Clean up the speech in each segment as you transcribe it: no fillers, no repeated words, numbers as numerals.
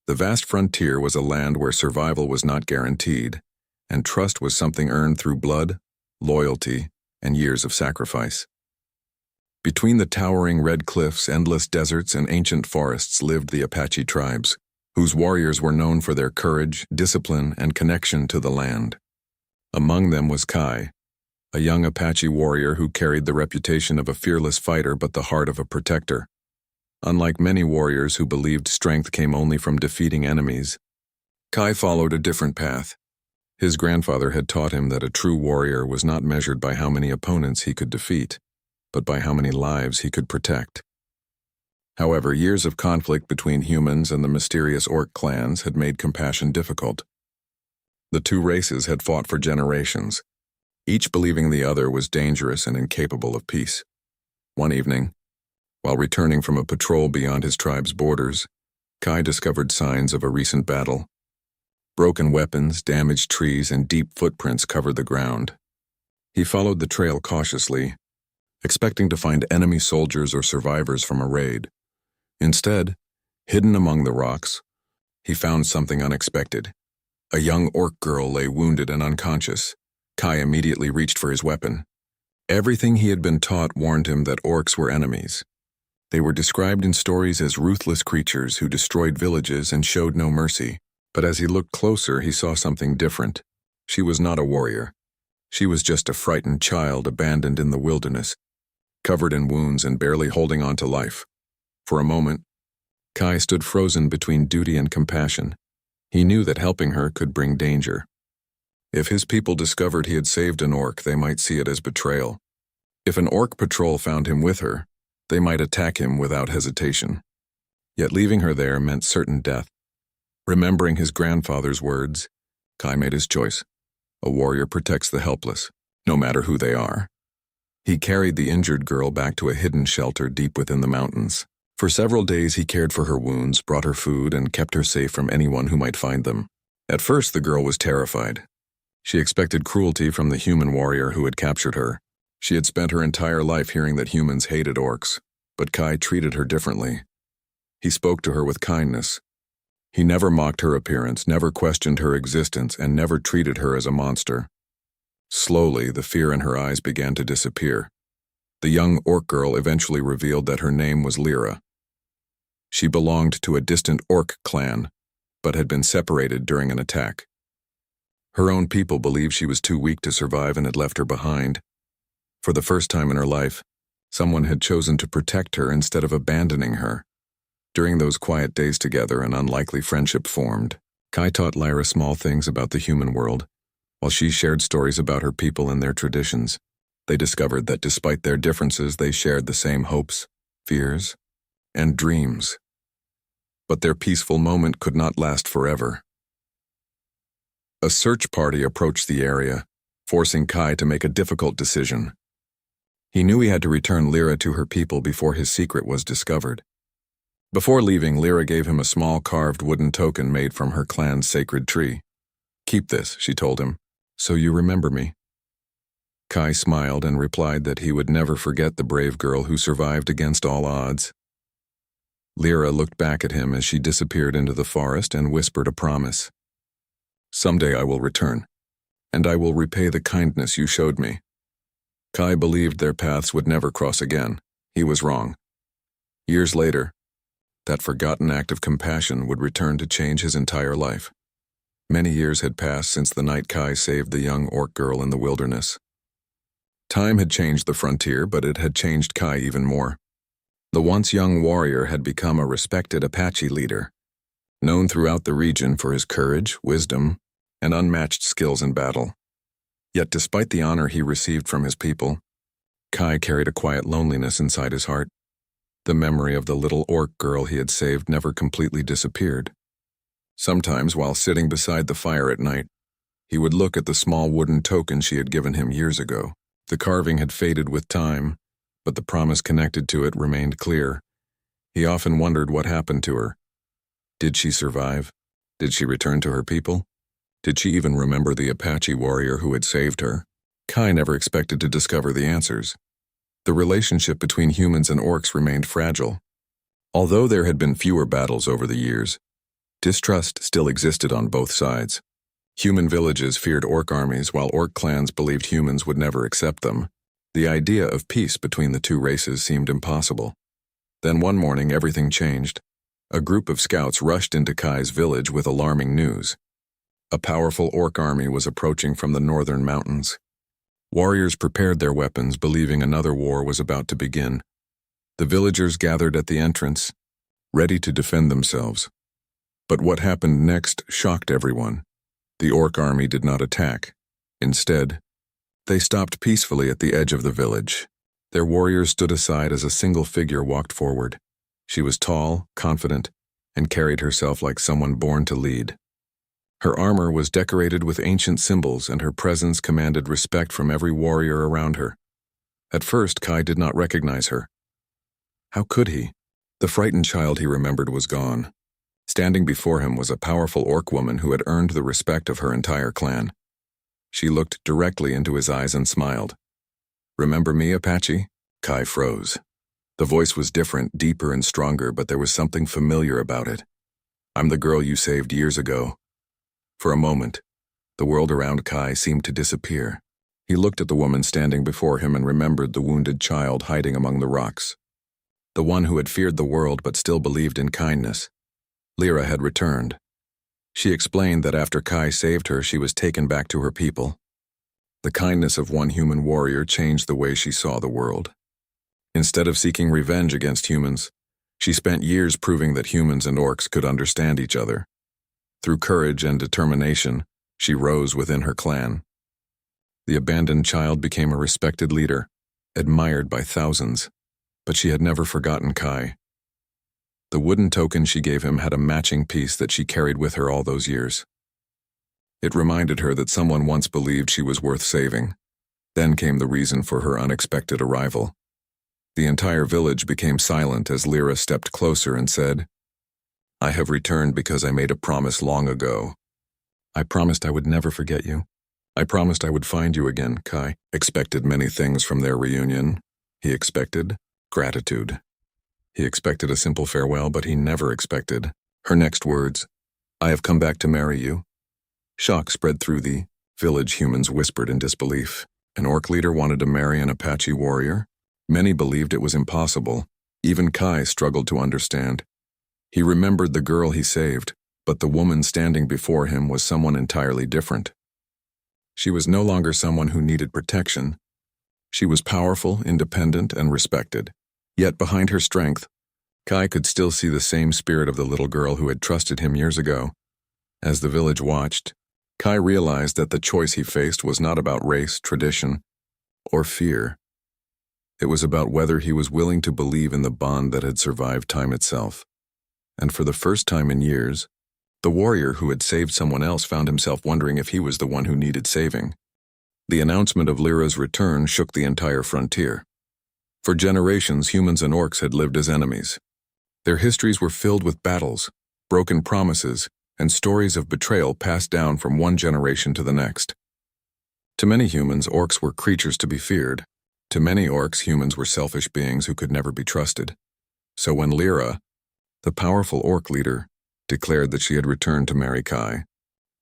The vast frontier was a land where survival was not guaranteed, and trust was something earned through blood, loyalty, and years of sacrifice. Between the towering red cliffs, endless deserts, and ancient forests lived the Apache tribes, whose warriors were known for their courage, discipline, and connection to the land. Among them was Kai, a young Apache warrior who carried the reputation of a fearless fighter but the heart of a protector. Unlike many warriors who believed strength came only from defeating enemies, Kai followed a different path. His grandfather had taught him that a true warrior was not measured by how many opponents he could defeat, but by how many lives he could protect. However, years of conflict between humans and the mysterious orc clans had made compassion difficult. The two races had fought for generations, each believing the other was dangerous and incapable of peace. One evening, while returning from a patrol beyond his tribe's borders, Kai discovered signs of a recent battle. Broken weapons, damaged trees, and deep footprints covered the ground. He followed the trail cautiously, expecting to find enemy soldiers or survivors from a raid. Instead, hidden among the rocks, he found something unexpected. A young orc girl lay wounded and unconscious. Kai immediately reached for his weapon. Everything he had been taught warned him that orcs were enemies. They were described in stories as ruthless creatures who destroyed villages and showed no mercy. But as he looked closer, he saw something different. She was not a warrior. She was just a frightened child abandoned in the wilderness, covered in wounds and barely holding on to life. For a moment, Kai stood frozen between duty and compassion. He knew that helping her could bring danger. If his people discovered he had saved an orc, they might see it as betrayal. If an orc patrol found him with her, they might attack him without hesitation. Yet leaving her there meant certain death. Remembering his grandfather's words, Kai made his choice. A warrior protects the helpless, no matter who they are. He carried the injured girl back to a hidden shelter deep within the mountains. For several days he cared for her wounds, brought her food, and kept her safe from anyone who might find them. At first, the girl was terrified. She expected cruelty from the human warrior who had captured her. She had spent her entire life hearing that humans hated orcs, but Kai treated her differently. He spoke to her with kindness. He never mocked her appearance, never questioned her existence, and never treated her as a monster. Slowly, the fear in her eyes began to disappear. The young orc girl eventually revealed that her name was Lyra. She belonged to a distant orc clan, but had been separated during an attack. Her own people believed she was too weak to survive and had left her behind. For the first time in her life, someone had chosen to protect her instead of abandoning her. During those quiet days together, an unlikely friendship formed. Kai taught Lyra small things about the human world, while she shared stories about her people and their traditions. They discovered that despite their differences, they shared the same hopes, fears, and dreams. But their peaceful moment could not last forever. A search party approached the area, forcing Kai to make a difficult decision. He knew he had to return Lyra to her people before his secret was discovered. Before leaving, Lyra gave him a small carved wooden token made from her clan's sacred tree. "Keep this," she told him, "so you remember me." Kai smiled and replied that he would never forget the brave girl who survived against all odds. Lyra looked back at him as she disappeared into the forest and whispered a promise. "Someday I will return, and I will repay the kindness you showed me." Kai believed their paths would never cross again. He was wrong. Years later, that forgotten act of compassion would return to change his entire life. Many years had passed since the night Kai saved the young orc girl in the wilderness. Time had changed the frontier, but it had changed Kai even more. The once young warrior had become a respected Apache leader, known throughout the region for his courage, wisdom, and unmatched skills in battle. Yet despite the honor he received from his people, Kai carried a quiet loneliness inside his heart. The memory of the little orc girl he had saved never completely disappeared. Sometimes, while sitting beside the fire at night, he would look at the small wooden token she had given him years ago. The carving had faded with time, but the promise connected to it remained clear. He often wondered what happened to her. Did she survive? Did she return to her people? Did she even remember the Apache warrior who had saved her? Kai never expected to discover the answers. The relationship between humans and orcs remained fragile. Although there had been fewer battles over the years, Distrust still existed on both sides. Human villages feared orc armies while orc clans believed humans would never accept them. The idea of peace between the two races seemed impossible. Then one morning everything changed. A group of scouts rushed into Kai's village with alarming news. A powerful orc army was approaching from the northern mountains. Warriors prepared their weapons, believing another war was about to begin. The villagers gathered at the entrance, ready to defend themselves. But what happened next shocked everyone. The orc army did not attack. Instead, they stopped peacefully at the edge of the village. Their warriors stood aside as a single figure walked forward. She was tall, confident, and carried herself like someone born to lead. Her armor was decorated with ancient symbols, and her presence commanded respect from every warrior around her. At first, Kai did not recognize her. How could he? The frightened child he remembered was gone. Standing before him was a powerful orc woman who had earned the respect of her entire clan. She looked directly into his eyes and smiled. "Remember me, Apache?" Kai froze. The voice was different, deeper and stronger, but there was something familiar about it. "I'm the girl you saved years ago." For a moment, the world around Kai seemed to disappear. He looked at the woman standing before him and remembered the wounded child hiding among the rocks. The one who had feared the world but still believed in kindness. Lyra had returned. She explained that after Kai saved her, she was taken back to her people. The kindness of one human warrior changed the way she saw the world. Instead of seeking revenge against humans, she spent years proving that humans and orcs could understand each other. Through courage and determination, she rose within her clan. The abandoned child became a respected leader, admired by thousands, but she had never forgotten Kai. The wooden token she gave him had a matching piece that she carried with her all those years. It reminded her that someone once believed she was worth saving. Then came the reason for her unexpected arrival. The entire village became silent as Lyra stepped closer and said, "I have returned because I made a promise long ago. I promised I would never forget you. I promised I would find you again." Kai expected many things from their reunion. He expected gratitude. He expected a simple farewell, but he never expected her next words, "I have come back to marry you." Shock spread through the village. Humans whispered in disbelief. An orc leader wanted to marry an Apache warrior? Many believed it was impossible. Even Kai struggled to understand. He remembered the girl he saved, but the woman standing before him was someone entirely different. She was no longer someone who needed protection. She was powerful, independent, and respected. Yet behind her strength, Kai could still see the same spirit of the little girl who had trusted him years ago. As the village watched, Kai realized that the choice he faced was not about race, tradition, or fear. It was about whether he was willing to believe in the bond that had survived time itself. And for the first time in years, the warrior who had saved someone else found himself wondering if he was the one who needed saving. The announcement of Lyra's return shook the entire frontier. For generations, humans and orcs had lived as enemies. Their histories were filled with battles, broken promises, and stories of betrayal passed down from one generation to the next. To many humans, orcs were creatures to be feared. To many orcs, humans were selfish beings who could never be trusted. So when Lyra, the powerful orc leader, declared that she had returned to marry Kai,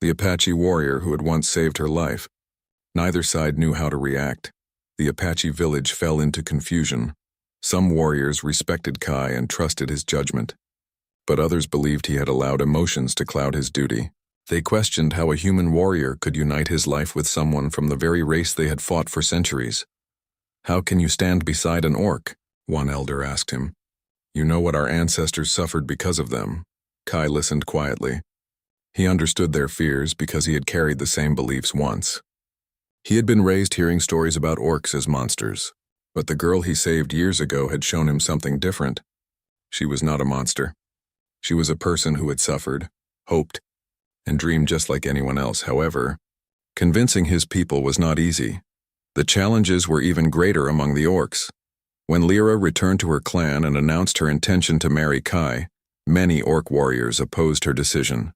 the Apache warrior who had once saved her life, neither side knew how to react. The Apache village fell into confusion. Some warriors respected Kai and trusted his judgment, but others believed he had allowed emotions to cloud his duty. They questioned how a human warrior could unite his life with someone from the very race they had fought for centuries. "How can you stand beside an orc?" one elder asked him. "You know what our ancestors suffered because of them." Kai listened quietly. He understood their fears because he had carried the same beliefs once. He had been raised hearing stories about orcs as monsters, but the girl he saved years ago had shown him something different. She was not a monster. She was a person who had suffered, hoped, and dreamed just like anyone else. However, convincing his people was not easy. The challenges were even greater among the orcs. When Lyra returned to her clan and announced her intention to marry Kai, many orc warriors opposed her decision.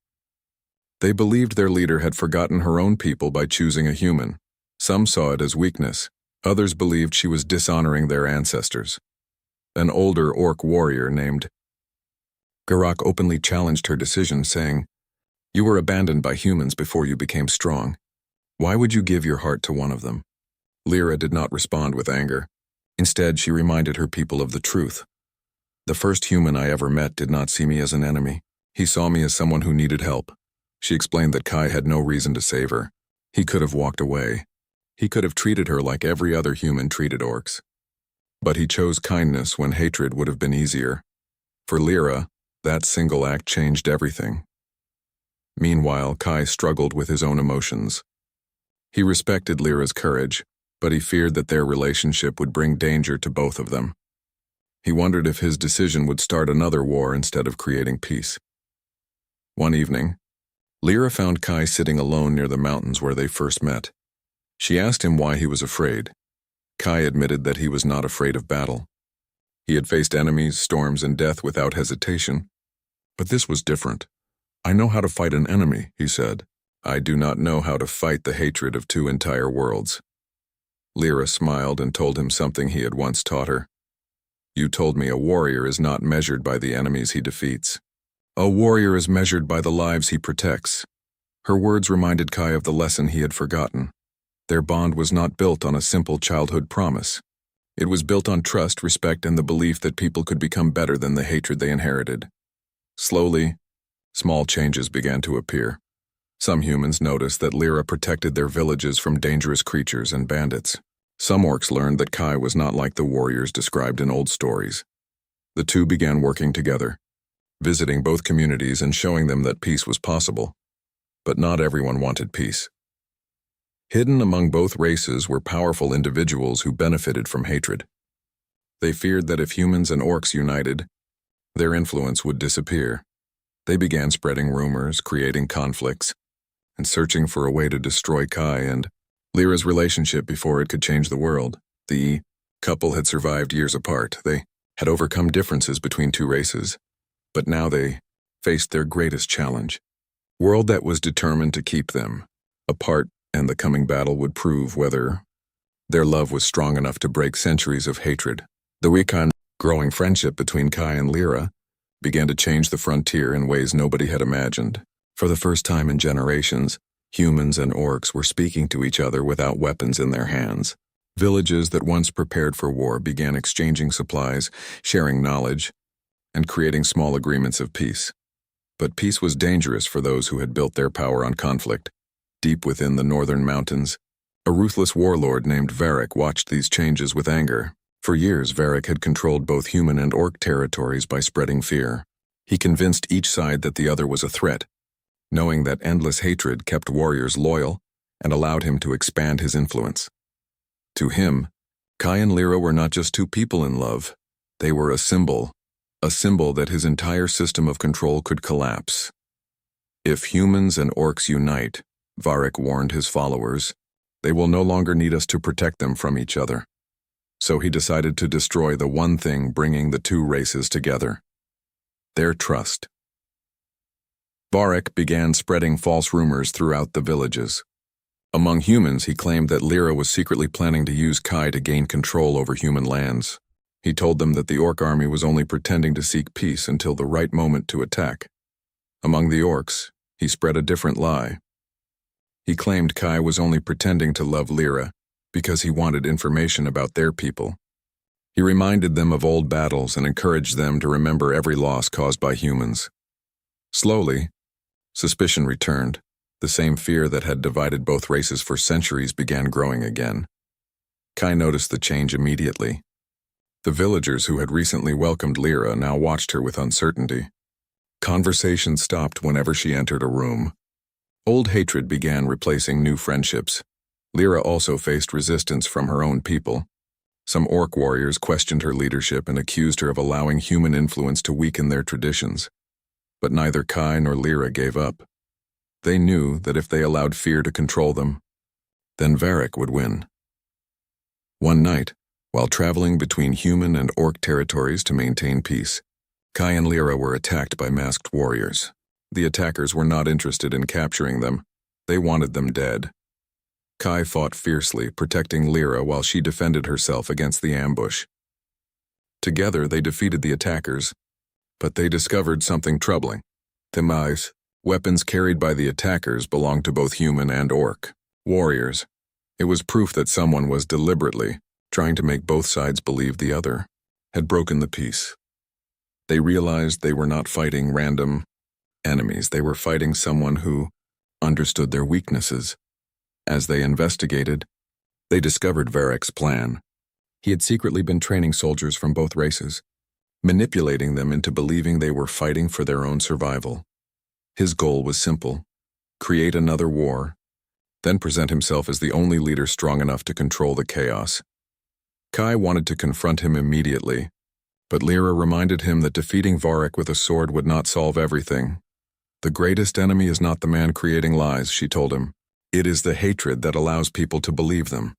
They believed their leader had forgotten her own people by choosing a human. Some saw it as weakness. Others believed she was dishonoring their ancestors. An older orc warrior named Garak openly challenged her decision, saying, "You were abandoned by humans before you became strong. Why would you give your heart to one of them?" Lyra did not respond with anger. Instead, she reminded her people of the truth. "The first human I ever met did not see me as an enemy. He saw me as someone who needed help." She explained that Kai had no reason to save her. He could have walked away. He could have treated her like every other human treated orcs. But he chose kindness when hatred would have been easier. For Lyra, that single act changed everything. Meanwhile, Kai struggled with his own emotions. He respected Lyra's courage, but he feared that their relationship would bring danger to both of them. He wondered if his decision would start another war instead of creating peace. One evening, Lyra found Kai sitting alone near the mountains where they first met. She asked him why he was afraid. Kai admitted that he was not afraid of battle. He had faced enemies, storms, and death without hesitation. But this was different. "I know how to fight an enemy," he said. "I do not know how to fight the hatred of two entire worlds." Lyra smiled and told him something he had once taught her. "You told me a warrior is not measured by the enemies he defeats. A warrior is measured by the lives he protects." Her words reminded Kai of the lesson he had forgotten. Their bond was not built on a simple childhood promise. It was built on trust, respect, and the belief that people could become better than the hatred they inherited. Slowly, small changes began to appear. Some humans noticed that Lyra protected their villages from dangerous creatures and bandits. Some orcs learned that Kai was not like the warriors described in old stories. The two began working together, visiting both communities and showing them that peace was possible. But not everyone wanted peace. Hidden among both races were powerful individuals who benefited from hatred. They feared that if humans and orcs united, their influence would disappear. They began spreading rumors, creating conflicts, and searching for a way to destroy Kai and Lyra's relationship before it could change the world. The couple had survived years apart. They had overcome differences between two races. But now they faced their greatest challenge. A world that was determined to keep them apart, and the coming battle would prove whether their love was strong enough to break centuries of hatred. The weekend growing friendship between Kai and Lyra began to change the frontier in ways nobody had imagined. For the first time in generations, humans and orcs were speaking to each other without weapons in their hands. Villages that once prepared for war began exchanging supplies, sharing knowledge, and creating small agreements of peace. But peace was dangerous for those who had built their power on conflict. Deep within the northern mountains, a ruthless warlord named Varric watched these changes with anger. For years, Varric had controlled both human and orc territories by spreading fear. He convinced each side that the other was a threat, knowing that endless hatred kept warriors loyal and allowed him to expand his influence. To him, Kai and Lyra were not just two people in love. They were a symbol that his entire system of control could collapse. If humans and orcs unite, Varric warned his followers, they will no longer need us to protect them from each other. So he decided to destroy the one thing bringing the two races together: their trust. Varric began spreading false rumors throughout the villages. Among humans, he claimed that Lyra was secretly planning to use Kai to gain control over human lands. He told them that the orc army was only pretending to seek peace until the right moment to attack. Among the orcs, he spread a different lie. He claimed Kai was only pretending to love Lyra because he wanted information about their people. He reminded them of old battles and encouraged them to remember every loss caused by humans. Slowly, suspicion returned. The same fear that had divided both races for centuries began growing again. Kai noticed the change immediately. The villagers who had recently welcomed Lyra now watched her with uncertainty. Conversation stopped whenever she entered a room. Old hatred began replacing new friendships. Lyra also faced resistance from her own people. Some orc warriors questioned her leadership and accused her of allowing human influence to weaken their traditions. But neither Kai nor Lyra gave up. They knew that if they allowed fear to control them, then Varric would win. One night, while traveling between human and orc territories to maintain peace, Kai and Lyra were attacked by masked warriors. The attackers were not interested in capturing them. They wanted them dead. Kai fought fiercely, protecting Lyra while she defended herself against the ambush. Together, they defeated the attackers, But they discovered something troubling. The mice, weapons carried by the attackers, belonged to both human and orc warriors. It was proof that someone was deliberately trying to make both sides believe the other had broken the peace. They realized they were not fighting random enemies. They were fighting someone who understood their weaknesses. As they investigated, they discovered Varek's plan. He had secretly been training soldiers from both races, manipulating them into believing they were fighting for their own survival. His goal was simple: create another war, then present himself as the only leader strong enough to control the chaos. Kai wanted to confront him immediately, but Lyra reminded him that defeating Varek with a sword would not solve everything. The greatest enemy is not the man creating lies, she told him. It is the hatred that allows people to believe them.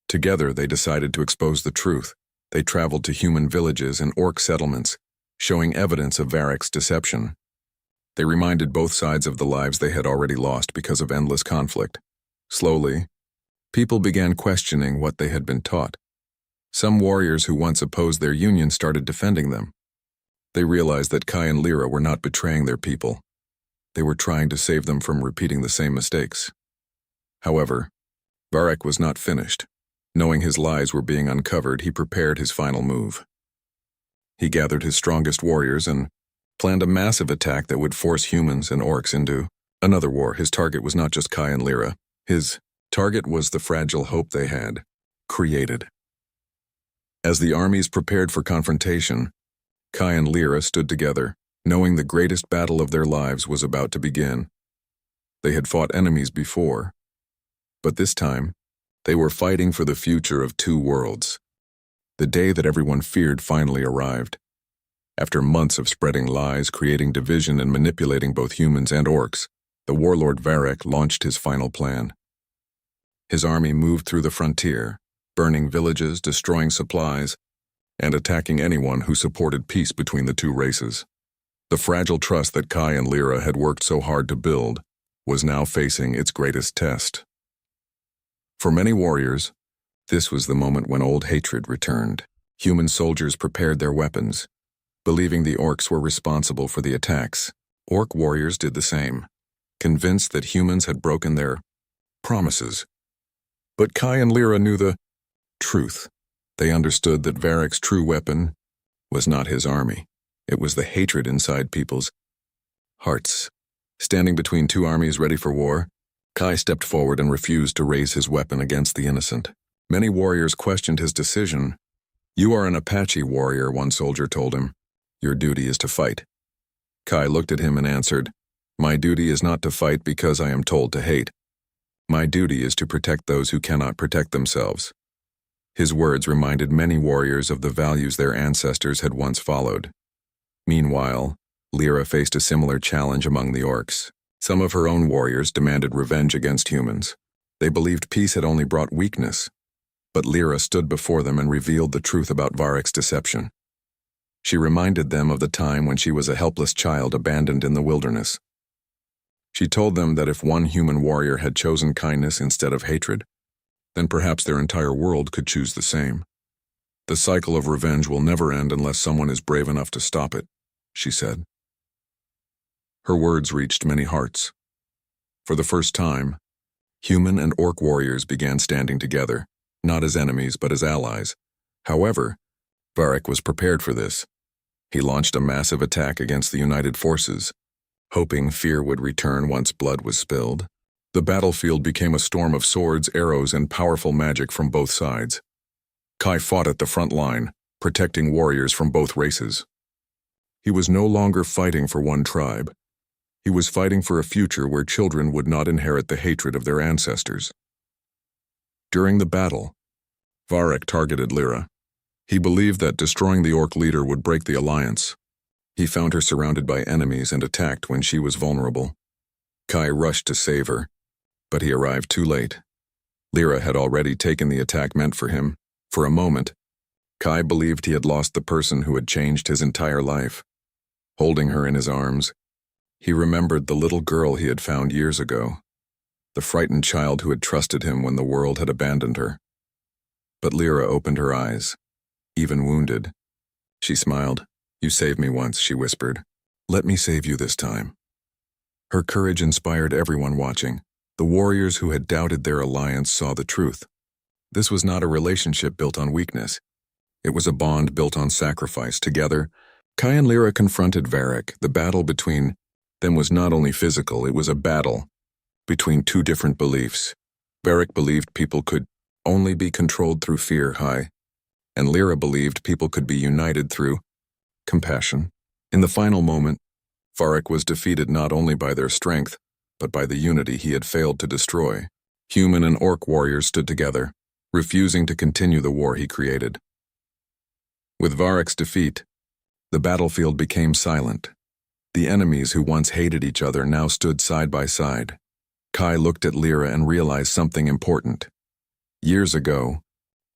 Together, they decided to expose the truth. They traveled to human villages and orc settlements, showing evidence of Varek's deception. They reminded both sides of the lives they had already lost because of endless conflict. Slowly, people began questioning what they had been taught. Some warriors who once opposed their union started defending them. They realized that Kai and Lyra were not betraying their people. They were trying to save them from repeating the same mistakes. However, Varek was not finished. Knowing his lies were being uncovered, he prepared his final move. He gathered his strongest warriors and planned a massive attack that would force humans and orcs into another war. His target was not just Kai and Lyra. His target was the fragile hope they had created. As the armies prepared for confrontation, Kai and Lyra stood together, knowing the greatest battle of their lives was about to begin. They had fought enemies before, but this time, they were fighting for the future of two worlds. The day that everyone feared finally arrived. After months of spreading lies, creating division, and manipulating both humans and orcs, the warlord Varek launched his final plan. His army moved through the frontier, burning villages, destroying supplies, and attacking anyone who supported peace between the two races. The fragile trust that Kai and Lyra had worked so hard to build was now facing its greatest test. For many warriors, this was the moment when old hatred returned. Human soldiers prepared their weapons, believing the orcs were responsible for the attacks. Orc warriors did the same, convinced that humans had broken their promises. But Kai and Lyra knew the truth. They understood that Varek's true weapon was not his army. It was the hatred inside people's hearts. Standing between two armies ready for war, Kai stepped forward and refused to raise his weapon against the innocent. Many warriors questioned his decision. "You are an Apache warrior," one soldier told him. "Your duty is to fight." Kai looked at him and answered, "My duty is not to fight because I am told to hate. My duty is to protect those who cannot protect themselves." His words reminded many warriors of the values their ancestors had once followed. Meanwhile, Lyra faced a similar challenge among the orcs. Some of her own warriors demanded revenge against humans. They believed peace had only brought weakness, but Lyra stood before them and revealed the truth about Varek's deception. She reminded them of the time when she was a helpless child abandoned in the wilderness. She told them that if one human warrior had chosen kindness instead of hatred, then perhaps their entire world could choose the same. "The cycle of revenge will never end unless someone is brave enough to stop it," she said. Her words reached many hearts. For the first time, human and orc warriors began standing together, not as enemies but as allies. However, Varek was prepared for this. He launched a massive attack against the united forces, hoping fear would return once blood was spilled. The battlefield became a storm of swords, arrows, and powerful magic from both sides. Kai fought at the front line, protecting warriors from both races. He was no longer fighting for one tribe. He was fighting for a future where children would not inherit the hatred of their ancestors. During the battle, Varek targeted Lyra. He believed that destroying the orc leader would break the alliance. He found her surrounded by enemies and attacked when she was vulnerable. Kai rushed to save her, but he arrived too late. Lyra had already taken the attack meant for him. For a moment, Kai believed he had lost the person who had changed his entire life. Holding her in his arms, he remembered the little girl he had found years ago, the frightened child who had trusted him when the world had abandoned her. But Lyra opened her eyes, even wounded. She smiled. You saved me once, she whispered. Let me save you this time. Her courage inspired everyone watching. The warriors who had doubted their alliance saw the truth. This was not a relationship built on weakness. It was a bond built on sacrifice. Together, Kai and Lyra confronted Varric. The battle between them was not only physical, it was a battle between two different beliefs. Varric believed people could only be controlled through fear, and Lyra believed people could be united through compassion. In the final moment, Varric was defeated not only by their strength, but by the unity he had failed to destroy. Human and orc warriors stood together, refusing to continue the war he created. With Varric's defeat, the battlefield became silent. The enemies who once hated each other now stood side by side. Kai looked at Lyra and realized something important. Years ago,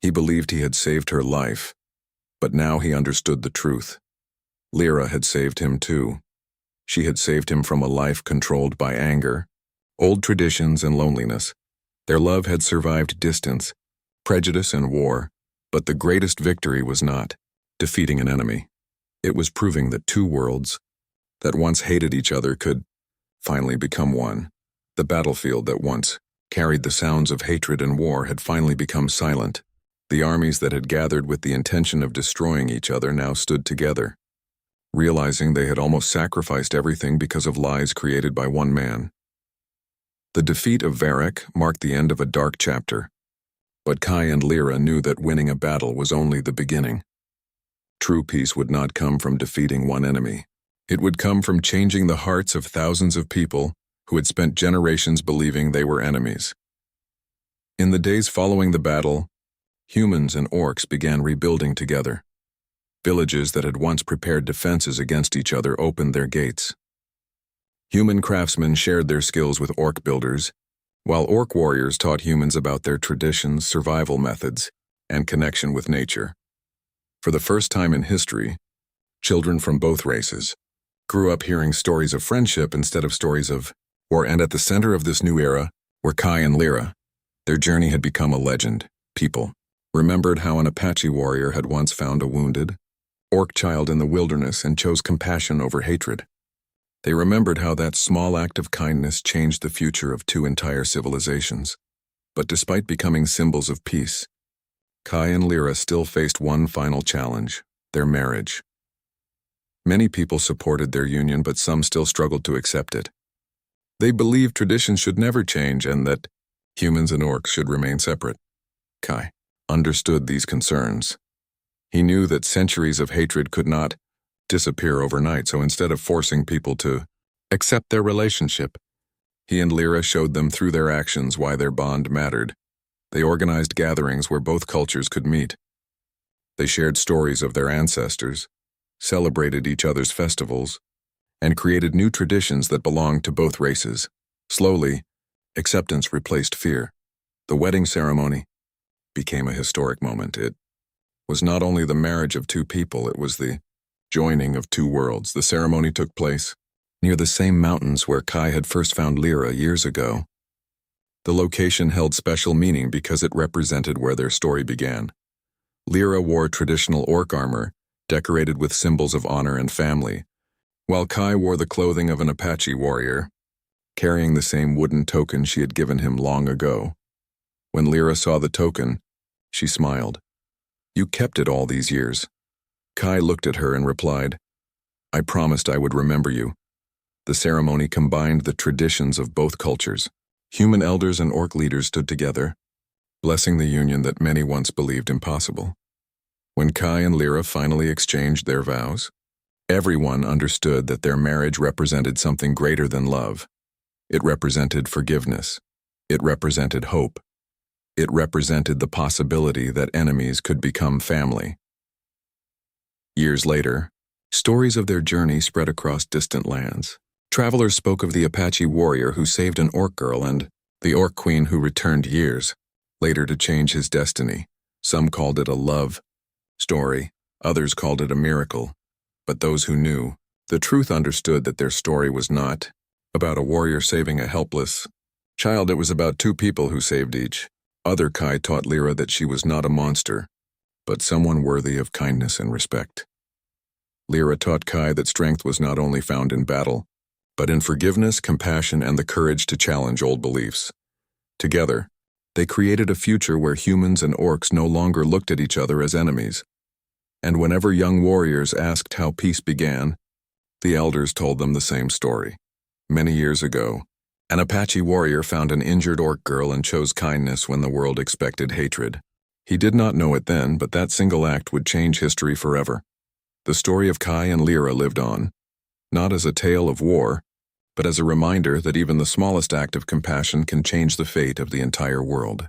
he believed he had saved her life, but now he understood the truth. Lyra had saved him too. She had saved him from a life controlled by anger, old traditions, and loneliness. Their love had survived distance, prejudice, and war, but the greatest victory was not defeating an enemy. It was proving that two worlds that once hated each other could finally become one. The battlefield that once carried the sounds of hatred and war had finally become silent. The armies that had gathered with the intention of destroying each other now stood together, realizing they had almost sacrificed everything because of lies created by one man. The defeat of Varric marked the end of a dark chapter, but Kai and Lyra knew that winning a battle was only the beginning. True peace would not come from defeating one enemy. It would come from changing the hearts of thousands of people who had spent generations believing they were enemies. In the days following the battle, humans and orcs began rebuilding together. Villages that had once prepared defenses against each other opened their gates. Human craftsmen shared their skills with orc builders, while orc warriors taught humans about their traditions, survival methods, and connection with nature. For the first time in history, children from both races grew up hearing stories of friendship instead of stories of war, and at the center of this new era were Kai and Lyra. Their journey had become a legend. People remembered how an Apache warrior had once found a wounded orc child in the wilderness and chose compassion over hatred. They remembered how that small act of kindness changed the future of two entire civilizations. But despite becoming symbols of peace, Kai and Lyra still faced one final challenge: their marriage. Many people supported their union, but some still struggled to accept it. They believed tradition should never change and that humans and orcs should remain separate. Kai understood these concerns. He knew that centuries of hatred could not disappear overnight, so instead of forcing people to accept their relationship, he and Lyra showed them through their actions why their bond mattered. They organized gatherings where both cultures could meet. They shared stories of their ancestors, celebrated each other's festivals, and created new traditions that belonged to both races. Slowly, acceptance replaced fear. The wedding ceremony became a historic moment. It was not only the marriage of two people, it was the joining of two worlds. The ceremony took place near the same mountains where Kai had first found Lyra years ago. The location held special meaning because it represented where their story began. Lyra wore traditional orc armor, decorated with symbols of honor and family, while Kai wore the clothing of an Apache warrior, carrying the same wooden token she had given him long ago. When Lyra saw the token, she smiled. "You kept it all these years." Kai looked at her and replied, "I promised I would remember you." The ceremony combined the traditions of both cultures. Human elders and orc leaders stood together, blessing the union that many once believed impossible. When Kai and Lyra finally exchanged their vows, everyone understood that their marriage represented something greater than love. It represented forgiveness. It represented hope. It represented the possibility that enemies could become family. Years later, stories of their journey spread across distant lands. Travelers spoke of the Apache warrior who saved an orc girl and the orc queen who returned years later to change his destiny. Some called it a love story, others called it a miracle. But those who knew the truth understood that their story was not about a warrior saving a helpless child. It was about two people who saved each other. Kai taught Lyra that she was not a monster, but someone worthy of kindness and respect. Lyra taught Kai that strength was not only found in battle, but in forgiveness, compassion, and the courage to challenge old beliefs. Together, they created a future where humans and orcs no longer looked at each other as enemies. And whenever young warriors asked how peace began, the elders told them the same story. Many years ago, an Apache warrior found an injured orc girl and chose kindness when the world expected hatred. He did not know it then, but that single act would change history forever. The story of Kai and Lyra lived on, not as a tale of war, but as a reminder that even the smallest act of compassion can change the fate of the entire world.